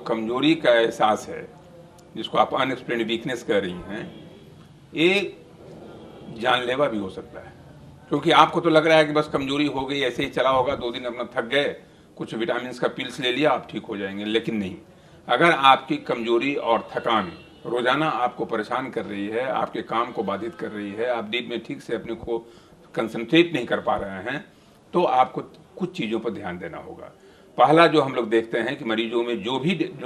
कमजोरी का एहसास है, जिसको आप अनएक्सप्लेन्ड वीकनेस कह रही हैं, ये जानलेवा भी हो सकता है। क्योंकि आपको तो लग रहा है कि बस कमजोरी हो गई, ऐसे ही चला होगा, 2 दिन अपना थक गए, कुछ विटामिन का पिल्स ले लिया, आप ठीक हो जाएंगे। लेकिन नहीं, अगर आपकी कमजोरी और थकान रोजाना आपको परेशान कर रही है, आपके काम को बाधित कर रही है, आप नींद में ठीक से अपने को कंसंट्रेट नहीं कर पा रहे हैं, तो आपको कुछ चीज़ों पर ध्यान देना होगा। पहला जो हम लोग देखते हैं कि मरीजों में जो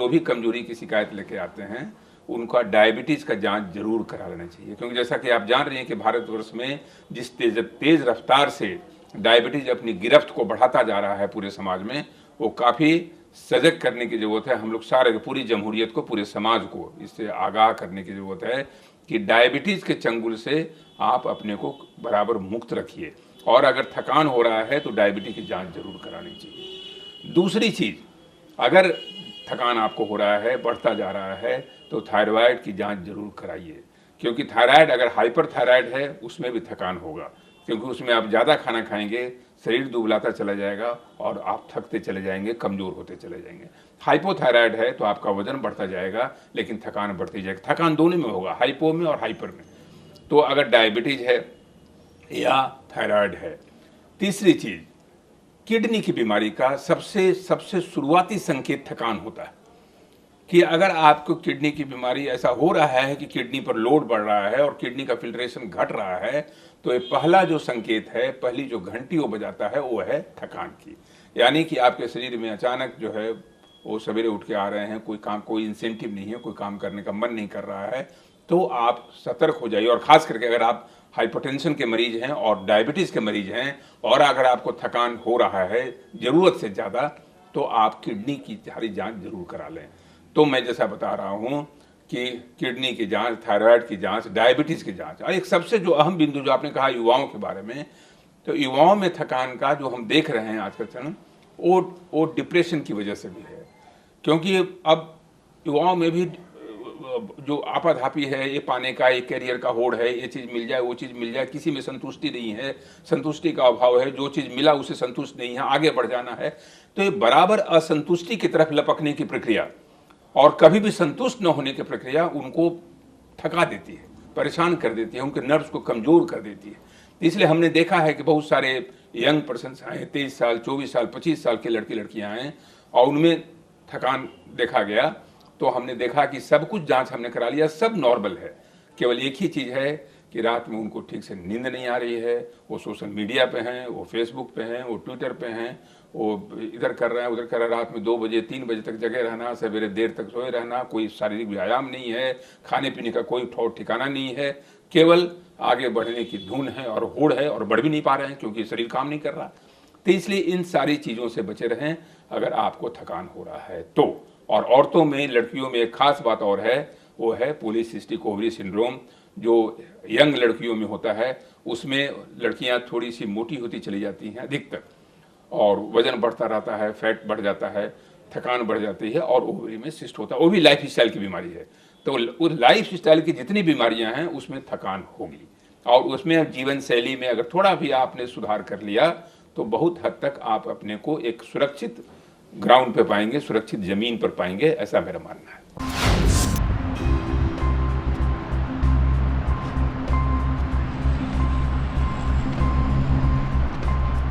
भी कमजोरी की शिकायत लेके आते हैं, उनका डायबिटीज़ का जांच जरूर करा लेना चाहिए। क्योंकि जैसा कि आप जान रहे हैं कि भारतवर्ष में जिस तेज रफ्तार से डायबिटीज़ अपनी गिरफ्त को बढ़ाता जा रहा है पूरे समाज में, वो काफ़ी सजग करने की ज़रूरत है। हम लोग सारे, पूरी जमहूरियत को, पूरे समाज को इससे आगाह करने की ज़रूरत है कि डायबिटीज़ के चंगुल से आप अपने को बराबर मुक्त रखिए। और अगर थकान हो रहा है तो डायबिटीज़ की जांच जरूर करानी चाहिए। दूसरी चीज़, अगर थकान आपको हो रहा है, बढ़ता जा रहा है, तो थायराइड की जांच जरूर कराइए। क्योंकि थायराइड, अगर हाइपर थायराइड है, उसमें भी थकान होगा। क्योंकि उसमें आप ज़्यादा खाना खाएंगे, शरीर दुबलाता चला जाएगा और आप थकते चले जाएंगे, कमज़ोर होते चले जाएंगे। हाइपोथायराइड है तो आपका वजन बढ़ता जाएगा, लेकिन थकान बढ़ती जाएगी। थकान दोनों में होगा, हाइपो में और हाइपर में। तो अगर डायबिटीज़ है या थायराइड है। तीसरी चीज़, किडनी की बीमारी का सबसे शुरुआती संकेत थकान होता है। कि अगर आपको किडनी की बीमारी ऐसा हो रहा है कि किडनी पर लोड बढ़ रहा है और किडनी का फिल्ट्रेशन घट रहा है, तो ये पहला जो संकेत है, पहली जो घंटी वो बजाता है, वो है थकान की। यानी कि आपके शरीर में अचानक जो है वो सवेरे उठ के आ रहे हैं, कोई इंसेंटिव नहीं है, कोई काम करने का मन नहीं कर रहा है, तो आप सतर्क हो जाइए। और ख़ास करके अगर आप हाइपरटेंशन के मरीज हैं और डायबिटीज़ के मरीज हैं, और अगर आपको थकान हो रहा है ज़रूरत से ज़्यादा, तो आप किडनी की सारी जाँच जरूर करा लें। तो मैं जैसा बता रहा हूँ कि किडनी की जांच, थायराइड की जांच, डायबिटीज़ की जांच, और एक सबसे जो अहम बिंदु जो आपने कहा युवाओं के बारे में, तो युवाओं में थकान का जो हम देख रहे हैं आजकल चलन, वो डिप्रेशन की वजह से भी है। क्योंकि अब युवाओं में भी जो आपाधापी है, ये पाने का, ये कैरियर का होड़ है, ये चीज़ मिल जाए, वो चीज़ मिल जाए, किसी में संतुष्टि नहीं है, संतुष्टि का अभाव है, जो चीज़ मिला उसे संतुष्ट नहीं है, आगे बढ़ जाना है। तो ये बराबर असंतुष्टि की तरफ लपकने की प्रक्रिया और कभी भी संतुष्ट न होने की प्रक्रिया उनको थका देती है, परेशान कर देती है, उनके नर्व्स को कमज़ोर कर देती है। इसलिए हमने देखा है कि बहुत सारे यंग पर्सन्स आए, 23 साल, 24 साल, 25 साल के लड़के लड़कियां आए और उनमें थकान देखा गया। तो हमने देखा कि सब कुछ जांच हमने करा लिया, सब नॉर्मल है। केवल एक ही चीज़ है कि रात में उनको ठीक से नींद नहीं आ रही है, वो सोशल मीडिया पे हैं, वो फेसबुक पे हैं, वो ट्विटर पे हैं, वो इधर कर रहे हैं, उधर कर रहे हैं, रात में 2 बजे 3 बजे तक जगे रहना, सवेरे देर तक सोए रहना, कोई शारीरिक व्यायाम नहीं है, खाने पीने का कोई ठौर ठिकाना नहीं है, केवल आगे बढ़ने की धुन है और होड़ है, और बढ़ भी नहीं पा रहे हैं क्योंकि शरीर काम नहीं कर रहा। तो इसलिए इन सारी चीज़ों से बचे रहें अगर आपको थकान हो रहा है तो। और औरतों में, लड़कियों में एक खास बात और है, वो है पॉलीसिस्टिक ओवरी सिंड्रोम, जो यंग लड़कियों में होता है। उसमें लड़कियां थोड़ी सी मोटी होती चली जाती हैं अधिकतर, और वजन बढ़ता रहता है, फैट बढ़ जाता है, थकान बढ़ जाती है, और ओवरी में सिस्ट होता है। वो भी लाइफ स्टाइल की बीमारी है। तो उस लाइफ स्टाइल की जितनी बीमारियां हैं उसमें थकान होगी, और उसमें जीवन शैली में अगर थोड़ा भी आपने सुधार कर लिया तो बहुत हद तक आप अपने को एक सुरक्षित ग्राउंड पे पाएंगे, सुरक्षित जमीन पर पाएंगे, ऐसा मेरा मानना है।